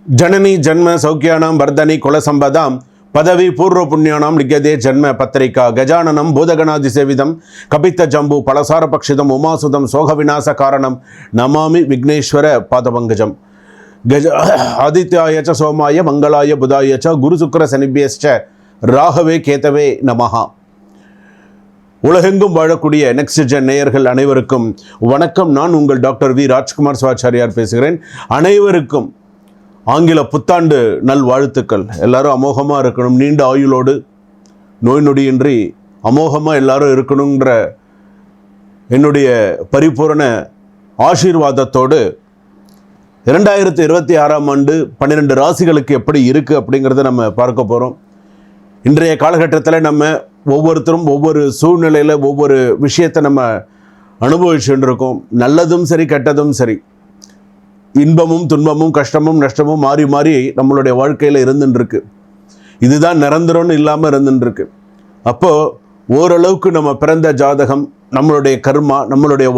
जननी जन्म सौख्यानां वर्धनी कुलसंपदां पदवी पूर्व पुण्यानां लिख्यते जन्म पत्रिका गजाननं भूतगणाधिसेवितं कपित्थजम्बू फलसारपक्षितम् उमासुतं सोगविनाश कारणं नमामि विघ्नेश्वर पादपङ्कजं गज आदित्याय च सोमाय मंगलाय बुधाय च गुरुशुक्र शनिभ्यश्च ராகவே கேதவே நமஹா. உலகெங்கும் வாழக்கூடிய நெக்ஸ்ட் ஜென் நேயர்கள் அனைவருக்கும் வணக்கம். நான் உங்கள் டாக்டர் வி ராஜ்குமார் சிவாச்சாரியார் பேசுகிறேன். அனைவருக்கும் ஆங்கில புத்தாண்டு நல் வாழ்த்துக்கள். எல்லாரும் அமோகமாக இருக்கணும், நீண்ட ஆயுளோடு நோய் நொடியின்றி அமோகமாக எல்லாரும் இருக்கணுங்கிற என்னுடைய பரிபூரண ஆசீர்வாதத்தோடு 2026ஆம் ஆண்டு 12 ராசிகளுக்கு எப்படி இருக்குது அப்படிங்கிறத நம்ம பார்க்க போகிறோம். இன்றைய காலகட்டத்தில் நம்ம ஒவ்வொருத்தரும் ஒவ்வொரு சூழ்நிலையில் ஒவ்வொரு விஷயத்தை நம்ம அனுபவிச்சுட்டு இருக்கோம். நல்லதும் சரி, கெட்டதும் சரி, இன்பமும் துன்பமும் கஷ்டமும் நஷ்டமும் மாறி மாறி நம்மளுடைய வாழ்க்கையில் இருந்துருக்கு. இதுதான் நிரந்தரம்னு இல்லாமல் இருந்துருக்கு. அப்போது ஓரளவுக்கு நம்ம பிறந்த ஜாதகம், நம்மளுடைய கர்மா, நம்மளுடைய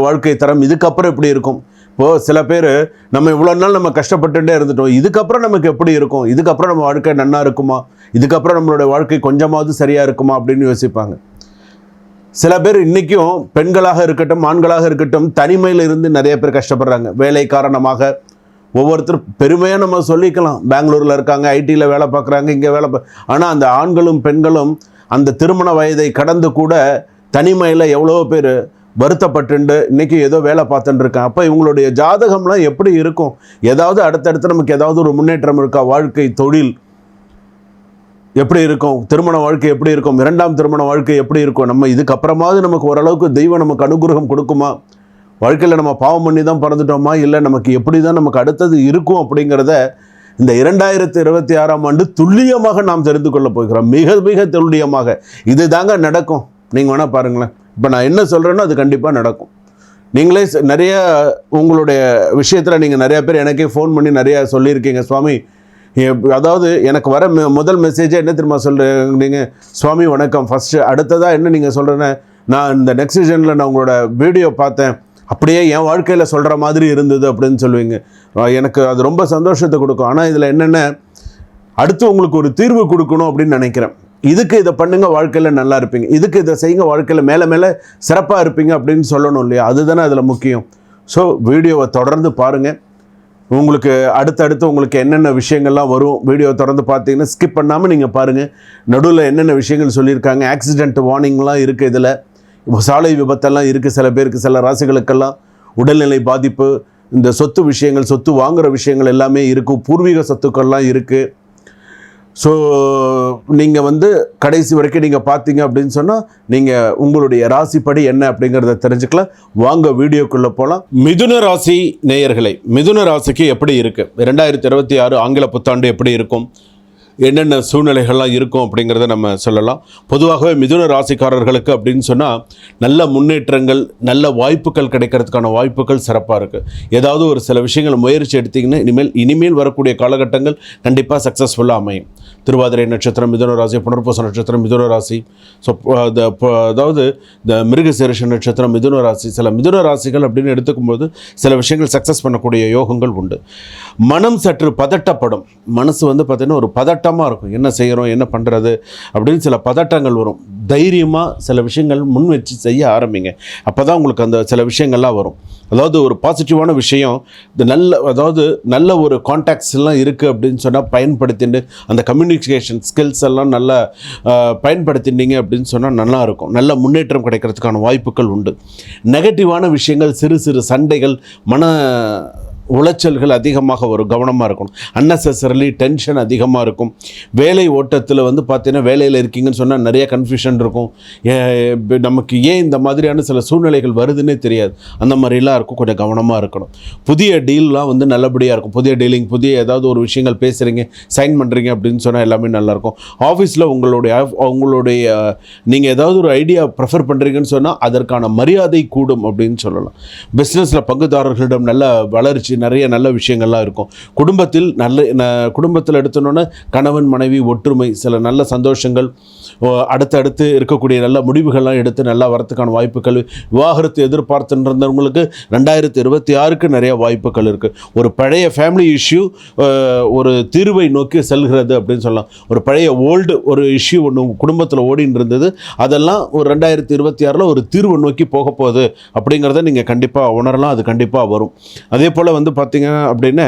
வாழ்க்கை தரம் இதுக்கப்புறம் எப்படி இருக்கும்? இப்போது சில பேர் நம்ம இவ்வளோ நாள் நம்ம கஷ்டப்பட்டுட்டே இருந்துட்டோம், இதுக்கப்புறம் நமக்கு எப்படி இருக்கும், இதுக்கப்புறம் நம்ம வாழ்க்கை நன்னா இருக்குமா, இதுக்கப்புறம் நம்மளுடைய வாழ்க்கை கொஞ்சமாவது சரியாக இருக்குமா அப்படின்னு யோசிப்பாங்க. சில பேர் இன்றைக்கும் பெண்களாக இருக்கட்டும் ஆண்களாக இருக்கட்டும் தனிமையில் இருந்து நிறைய பேர் கஷ்டப்படுறாங்க. வேலை காரணமாக ஒவ்வொருத்தரும் பெருமையாக நம்ம சொல்லிக்கலாம், பெங்களூரில் இருக்காங்க, ஐடியில் வேலை பார்க்குறாங்க, இங்கே ஆனால் அந்த ஆண்களும் பெண்களும் அந்த திருமண வயதை கடந்து கூட தனிமையில் எவ்வளோ பேர் வருத்தப்பட்டு இன்றைக்கி ஏதோ வேலை பார்த்துட்டு இருக்கேன். அப்போ இவங்களுடைய ஜாதகம்லாம் எப்படி இருக்கும்? ஏதாவது அடுத்தடுத்து நமக்கு ஏதாவது ஒரு முன்னேற்றம் இருக்கா? வாழ்க்கை, தொழில் எப்படி இருக்கும்? திருமண வாழ்க்கை எப்படி இருக்கும்? 2ஆம் திருமண வாழ்க்கை எப்படி இருக்கும்? நம்ம இதுக்கப்புறமாவது நமக்கு ஓரளவுக்கு தெய்வம் நமக்கு அனுகிரகம் கொடுக்குமா? வாழ்க்கையில் நம்ம பாவம் பண்ணி தான் பிறந்துட்டோமா, இல்லை நமக்கு எப்படி தான் நமக்கு அடுத்தது இருக்கும் அப்படிங்கிறத இந்த 2026ஆம் ஆண்டு துல்லியமாக நாம் தெரிந்து கொள்ள போகிறோம். மிக மிக துல்லியமாக இது தாங்க நடக்கும். நீங்கள் வேணால் பாருங்களேன், இப்போ நான் என்ன சொல்கிறேன்னோ அது கண்டிப்பாக நடக்கும். நீங்களே நிறைய உங்களுடைய விஷயத்தில் நீங்கள் நிறையா பேர் எனக்கே ஃபோன் பண்ணி நிறையா சொல்லியிருக்கீங்க. சுவாமி, அதாவது எனக்கு வர முதல் மெசேஜே என்ன தெரியுமா சொல்கிறீங்க? சுவாமி வணக்கம், ஃபஸ்ட்டு அடுத்ததாக என்ன நீங்கள் சொல்கிறேன்னு, நான் இந்த நெக்ஸ்ட் ஜெனில் நான் உங்களோட வீடியோ பார்த்தேன், அப்படியே என் வாழ்க்கையில் சொல்கிற மாதிரி இருந்தது அப்படின்னு சொல்லுவீங்க. எனக்கு அது ரொம்ப சந்தோஷத்தை கொடுக்கும். ஆனால் இதில் என்னென்ன, அடுத்து உங்களுக்கு ஒரு தீர்வு கொடுக்கணும் அப்படின்னு நினைக்கிறேன். இதுக்கு இதை பண்ணுங்கள், வாழ்க்கையில் நல்லா இருப்பீங்க, இதுக்கு இதை செய்யுங்க, வாழ்க்கையில் மேலே மேலே சிறப்பாக இருப்பீங்க அப்படின்னு சொல்லணும் இல்லையா? அதுதானே அதில் முக்கியம். ஸோ வீடியோவை தொடர்ந்து பாருங்கள். உங்களுக்கு அடுத்தடுத்து உங்களுக்கு என்னென்ன விஷயங்கள்லாம் வரும், வீடியோ தொடர்ந்து பார்த்தீங்கன்னா ஸ்கிப் பண்ணாமல் நீங்கள் பாருங்கள். நடுவில் என்னென்ன விஷயங்கள் சொல்லியிருக்காங்க, ஆக்சிடென்ட் வார்னிங்லாம் இருக்குது, இதில் சாலை விபத்தெல்லாம் இருக்குது. சில பேருக்கு, சில ராசிகளுக்கெல்லாம் உடல்நிலை பாதிப்பு, இந்த சொத்து விஷயங்கள், சொத்து வாங்குகிற விஷயங்கள் எல்லாமே இருக்குது, பூர்வீக சொத்துக்கள்லாம் இருக்குது. ஸோ நீங்கள் கடைசி வரைக்கும் நீங்கள் பார்த்தீங்க அப்படின்னு சொன்னால் நீங்கள் உங்களுடைய ராசிப்படி என்ன அப்படிங்கிறத தெரிஞ்சுக்கலாம். வாங்க வீடியோக்குள்ளே போகலாம். மிதுன ராசி நேயர்களை, மிதுன ராசிக்கு எப்படி இருக்குது 2026 ஆங்கில புத்தாண்டு எப்படி இருக்கும், என்னென்ன சூழ்நிலைகள்லாம் இருக்கும் அப்படிங்கிறத நம்ம சொல்லலாம். பொதுவாகவே மிதுன ராசிக்காரர்களுக்கு அப்படின்னு சொன்னால் நல்ல முன்னேற்றங்கள், நல்ல வாய்ப்புகள் கிடைக்கிறதுக்கான வாய்ப்புகள் சிறப்பாக இருக்குது. ஏதாவது ஒரு சில விஷயங்கள் முயற்சி எடுத்திங்கன்னா இனிமேல் வரக்கூடிய காலகட்டங்கள் கண்டிப்பாக சக்ஸஸ்ஃபுல்லாக அமையும். திருவாதிரை நட்சத்திரம் மிதுன ராசி, புனர்பூச நட்சத்திரம் மிதுன ராசி, ஸோ அதாவது இந்த மிருகசீரிஷ நட்சத்திரம் மிதுன ராசி, சில மிதுன ராசிகள் அப்படின்னு எடுத்துக்கும்போது சில விஷயங்கள் சக்ஸஸ் பண்ணக்கூடிய யோகங்கள் உண்டு. மனம் சற்று பதட்டப்படும். மனசு பார்த்திங்கன்னா ஒரு பதட்டமாக இருக்கும். என்ன செய்கிறோம், என்ன பண்ணுறது அப்படின்னு சில பதட்டங்கள் வரும். தைரியமாக சில விஷயங்கள் முன் வச்சு செய்ய ஆரம்பிங்க. அப்போ தான் உங்களுக்கு அந்த சில விஷயங்கள்லாம் வரும். அதாவது ஒரு பாசிட்டிவான விஷயம், இந்த நல்ல ஒரு கான்டாக்ட்ஸ் எல்லாம் இருக்குது அப்படின்னு சொன்னால் பயன்படுத்திட்டு அந்த கம்யூனிகேஷன் ஸ்கில்ஸ் எல்லாம் நல்லா பயன்படுத்தினீங்க அப்படின்னு சொன்னால் நல்லாயிருக்கும். நல்ல முன்னேற்றம் கிடைக்கிறதுக்கான வாய்ப்புகள் உண்டு. நெகட்டிவான விஷயங்கள், சிறு சிறு சண்டைகள், மன உளைச்சல்கள் அதிகமாக வரும். கவனமாக இருக்கணும். அன்னெசரிலி டென்ஷன் அதிகமாக இருக்கும். வேலை ஓட்டத்தில் பார்த்தீங்கன்னா வேலையில் இருக்கீங்கன்னு சொன்னால் நிறைய கன்ஃபியூஷன் இருக்கும். நமக்கு ஏன் இந்த மாதிரியான சில சூழ்நிலைகள் வருதுன்னே தெரியாது. அந்த மாதிரிலாம் இருக்கும். கொஞ்சம் கவனமாக இருக்கணும். புதிய டீல்லாம் நல்லபடியாக இருக்கும். புதிய டீலிங், புதிய ஏதாவது ஒரு விஷயங்கள் பேசுகிறீங்க, சைன் பண்ணுறீங்க அப்படின்னு சொன்னால் எல்லாமே நல்லாயிருக்கும். ஆஃபீஸில் உங்களுடைய நீங்கள் ஏதாவது ஒரு ஐடியா ப்ரிஃபர் பண்ணுறீங்கன்னு சொன்னால் அதற்கான மரியாதை கூடும் அப்படின்னு சொல்லலாம். பிஸ்னஸில் பங்குதாரர்களிடம் நல்ல வளர்ச்சி, நிறைய நல்ல விஷயங்கள்லாம் இருக்கும். குடும்பத்தில் எடுத்தோன்னே கணவன் மனைவி ஒற்றுமை, சில நல்ல சந்தோஷங்கள், அடுத்தடுத்து இருக்கக்கூடிய நல்ல முடிவுகள்லாம் எடுத்து நல்லா வரத்துக்கான வாய்ப்புகள், விவாகரத்து எதிர்பார்த்துருந்தவங்களுக்கு 2026க்கு நிறைய வாய்ப்புகள் இருக்குது. ஒரு பழைய ஃபேமிலி இஷ்யூ ஒரு தீர்வை நோக்கி செல்கிறது அப்படின்னு சொல்லலாம். ஒரு பழைய ஒரு இஷ்யூ ஒன்று குடும்பத்தில் ஓடின்னு இருந்தது, அதெல்லாம் ஒரு 2026 ஒரு தீர்வை நோக்கி போக போகுது அப்படிங்கிறத நீங்கள் கண்டிப்பாக உணரலாம். அது கண்டிப்பாக வரும். அதே போல் பார்த்தீங்க அப்படின்னா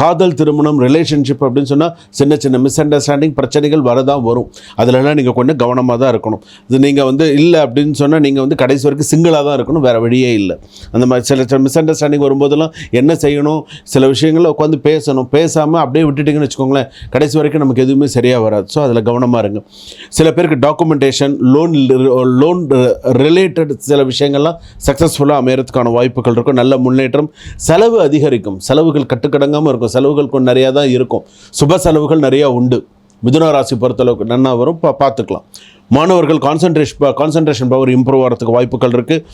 காதல், திருமணம், ரிலேஷன்ஷிப் அப்படின்னு சொன்னால் சின்ன சின்ன மிஸ் அண்டர்ஸ்டாண்டிங் பிரச்சனைகள் வரதான் வரும். அதிலெல்லாம் நீங்கள் கொஞ்சம் கவனமாக தான் இருக்கணும். இது நீங்கள் இல்லை அப்படின்னு சொன்னால் நீங்கள் கடைசி வரைக்கும் சிங்கிளாக தான் இருக்கணும், வேறு வழியே இல்லை. அந்த மாதிரி சில மிஸ் அண்டர்ஸ்டாண்டிங் வரும்போதெல்லாம் என்ன செய்யணும், சில விஷயங்களை உட்காந்து பேசணும். பேசாமல் அப்படியே விட்டுட்டிங்கன்னு வச்சுக்கோங்களேன், கடைசி வரைக்கும் நமக்கு எதுவுமே சரியாக வராது. ஸோ அதில் கவனமாக இருங்க. சில பேருக்கு டாக்குமெண்டேஷன், லோன் ரிலேட்டட் சில விஷயங்கள்லாம் சக்ஸஸ்ஃபுல்லாக அமையறதுக்கான வாய்ப்புகள் இருக்கும். நல்ல முன்னேற்றம். செலவு அதிகரிக்கும், செலவுகள் கட்டுக்கடங்காமல் இருக்கும். செலவுகள் கொஞ்சம் நிறையா தான் இருக்கும். சுப செலவுகள் நிறையா உண்டு. மிதுன ராசி பொறுத்தளவுக்கு நன்னா வரும், பார்த்துக்கலாம். மாணவர்கள் கான்சன்ட்ரேஷன் பவர் இம்ப்ரூவ் ஆகிறதுக்கு வாய்ப்புகள் இருக்குது.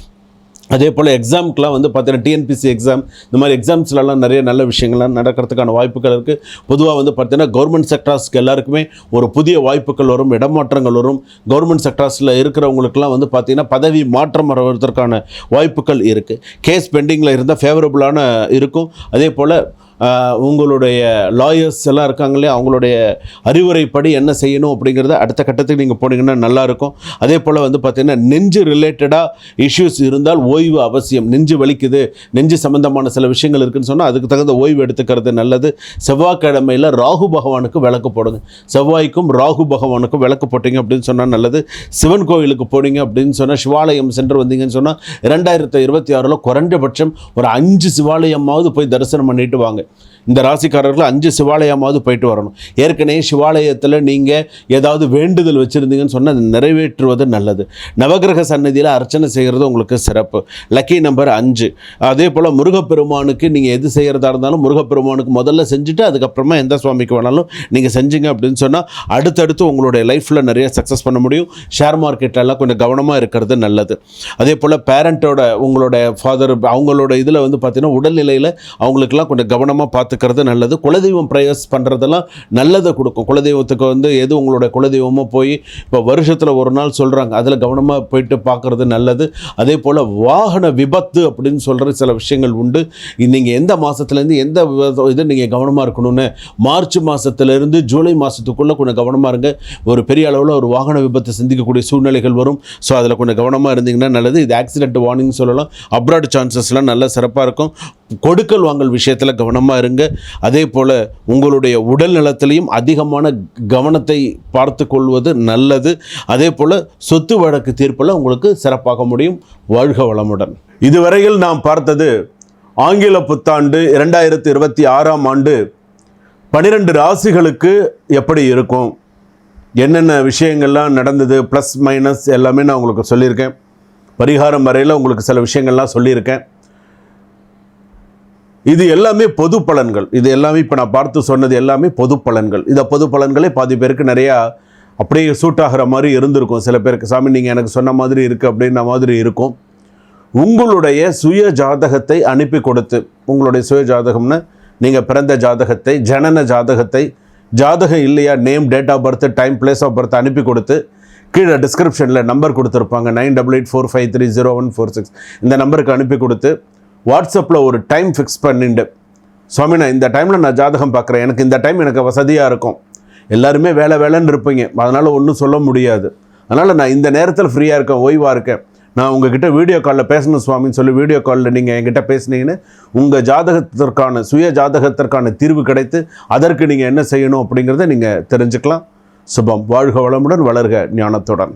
அதே போல் எக்ஸாமுக்கெலாம் பார்த்தீங்கன்னா டிஎன்பிசி எக்ஸாம், இந்த மாதிரி எக்ஸாம்ஸ்லாம் நிறைய நல்ல விஷயங்கள்லாம் நடக்கிறதுக்கான வாய்ப்புகள் இருக்குது. பொதுவாக பார்த்தீங்கன்னா கவர்மெண்ட் செக்டார்ஸ்க்கு எல்லாருக்குமே ஒரு புதிய வாய்ப்புகள் வரும், இடமாற்றங்கள் வரும். கவர்மெண்ட் செக்டார்ஸில் இருக்கிறவங்களுக்குலாம் பார்த்தீங்கன்னா பதவி மாற்றம் வருவதற்கான வாய்ப்புகள் இருக்குது. கேஸ் பெண்டிங்கில் இருந்தால் ஃபேவரபுளான இருக்கும். அதே போல் உங்களுடைய லாயர்ஸ் எல்லாம் இருக்காங்களே, அவங்களுடைய அறிவுரைப்படி என்ன செய்யணும் அப்படிங்கிறத அடுத்த கட்டத்துக்கு நீங்கள் போனீங்கன்னா நல்லாயிருக்கும். அதே போல் பார்த்தீங்கன்னா நெஞ்சு ரிலேட்டடாக இஷ்யூஸ் இருந்தால் ஓய்வு அவசியம். நெஞ்சு வலிக்குது, நெஞ்சு சம்மந்தமான சில விஷயங்கள் இருக்குதுன்னு சொன்னால் அதுக்கு தகுந்த ஓய்வு எடுத்துக்கிறது நல்லது. செவ்வாய்க்கிழமையில் ராகு பகவானுக்கு விளக்கு போடுங்க. செவ்வாய்க்கும் ராகு பகவானுக்கும் விளக்கு போட்டிங்க அப்படின்னு சொன்னால் நல்லது. சிவன் கோவிலுக்கு போனீங்க அப்படின்னு சொன்னால், சிவாலயம் சென்று வந்தீங்கன்னு சொன்னால் 2026 குறைஞ்சபட்சம் ஒரு 5 சிவாலயமாவது போய் தரிசனம் பண்ணிட்டு வாங்க. இந்த ராசிக்காரர்கள் 5 சிவாலயமாவது போயிட்டு வரணும். ஏற்கனவே சிவாலயத்தில் நீங்கள் ஏதாவது வேண்டுதல் வச்சுருந்தீங்கன்னு சொன்னால் அதை நிறைவேற்றுவது நல்லது. நவகிரக சன்னதியில் அர்ச்சனை செய்கிறது உங்களுக்கு சிறப்பு. Lucky number 5. அதே போல் முருகப்பெருமானுக்கு நீங்கள் எது செய்கிறதா இருந்தாலும் முருகப்பெருமானுக்கு முதல்ல செஞ்சுட்டு அதுக்கப்புறமா எந்த சுவாமிக்கு வேணாலும் நீங்கள் செஞ்சீங்க அப்படின்னு சொன்னால் அடுத்தடுத்து உங்களுடைய லைஃப்பில் நிறைய சக்ஸஸ் பண்ண முடியும். ஷேர் மார்க்கெட்டெல்லாம் கொஞ்சம் கவனமாக இருக்கிறது நல்லது. அதே போல் பேரண்ட்டோட, உங்களோட ஃபாதர், அவங்களோட இதில் பார்த்தீங்கன்னா உடல்நிலையில் அவங்களுக்கெல்லாம் கொஞ்சம் கவனமாக பார்த்துக்கிறது நல்லது. குலதெய்வம் ப்ரேயர்ஸ் பண்ணுறதெல்லாம் நல்லதை கொடுக்கும். குலதெய்வத்துக்கு எது உங்களுடைய குலதெய்வமோ போய் இப்போ வருஷத்தில் ஒரு நாள் சொல்கிறாங்க, அதில் கவனமாக போயிட்டு பார்க்குறது நல்லது. அதே போல் வாகன விபத்து அப்படின்னு சொல்கிற சில விஷயங்கள் உண்டு. நீங்கள் எந்த மாதத்துலேருந்து எந்த இது நீங்கள் கவனமாக இருக்கணும்னு, மார்ச் மாதத்துலேருந்து ஜூலை மாதத்துக்குள்ளே கொஞ்சம் கவனமாக இருங்க. ஒரு பெரிய அளவில் ஒரு வாகன விபத்து சிந்திக்கக்கூடிய சூழ்நிலைகள் வரும். ஸோ அதில் கொஞ்சம் கவனமாக இருந்தீங்கன்னா நல்லது. இது ஆக்சிடென்ட் வார்னிங் சொல்லலாம். அப்ராட் சான்சஸ்லாம் நல்ல சிறப்பாக இருக்கும். கொடுக்கல் வாங்கல் விஷயத்தில் கவனமாக இருங்க. அதே போல் உங்களுடைய உடல் நலத்திலையும் அதிகமான கவனத்தை பார்த்து கொள்வது நல்லது. அதே போல் சொத்து வழக்கு தீர்ப்பில் உங்களுக்கு சிறப்பாக முடியும். வாழ்க வளமுடன். இதுவரையில் நாம் பார்த்தது ஆங்கில புத்தாண்டு 2026ஆம் ஆண்டு 12 ராசிகளுக்கு எப்படி இருக்கும், என்னென்ன விஷயங்கள்லாம் நடந்தது, ப்ளஸ் மைனஸ் எல்லாமே நான் உங்களுக்கு சொல்லியிருக்கேன். பரிகாரம் வரையில் உங்களுக்கு சில விஷயங்கள்லாம் சொல்லியிருக்கேன். இது எல்லாமே பொது பலன்கள். இது எல்லாமே இப்போ நான் பார்த்து சொன்னது எல்லாமே பொது பலன்கள். இதை பொது பலன்களே பாதி பேருக்கு நிறையா அப்படியே சூட் ஆகிற மாதிரி இருந்திருக்கும். சில பேருக்கு சாமி நீங்கள் எனக்கு சொன்ன மாதிரி இருக்குது அப்படின்ற மாதிரி இருக்கும். உங்களுடைய சுய ஜாதகத்தை அனுப்பி கொடுத்து, உங்களுடைய சுய ஜாதகம்னு நீங்கள் பிறந்த ஜாதகத்தை, ஜனன ஜாதகத்தை, ஜாதகம் இல்லையா name, date of birth, time, place of birth அனுப்பி கொடுத்து கீழே டிஸ்கிரிப்ஷனில் நம்பர் கொடுத்துருப்பாங்க 9884530146. இந்த நம்பருக்கு அனுப்பி கொடுத்து வாட்ஸ்அப்பில் ஒரு டைம் ஃபிக்ஸ் பண்ணிட்டு, சுவாமி நான் இந்த டைமில் நான் ஜாதகம் பார்க்குறேன், எனக்கு இந்த டைம் எனக்கு வசதியாக இருக்கும். எல்லாருமே வேலைன்னு இருப்பீங்க, அதனால் ஒன்றும் சொல்ல முடியாது. அதனால் நான் இந்த நேரத்தில் ஃப்ரீயாக இருக்கேன், ஓய்வாக இருக்கேன், நான் உங்ககிட்ட வீடியோ காலில் பேசணும் சுவாமின்னு சொல்லி வீடியோ காலில் நீங்கள் என்கிட்ட பேசுனீங்கன்னு உங்கள் ஜாதகத்திற்கான சுய ஜாதகத்திற்கான தீர்வு கிடைத்து அதற்கு நீங்கள் என்ன செய்யணும் அப்படிங்கிறத நீங்கள் தெரிஞ்சுக்கலாம். சுபம். வாழ்க வளமுடன், வளர்க ஞானத்துடன்.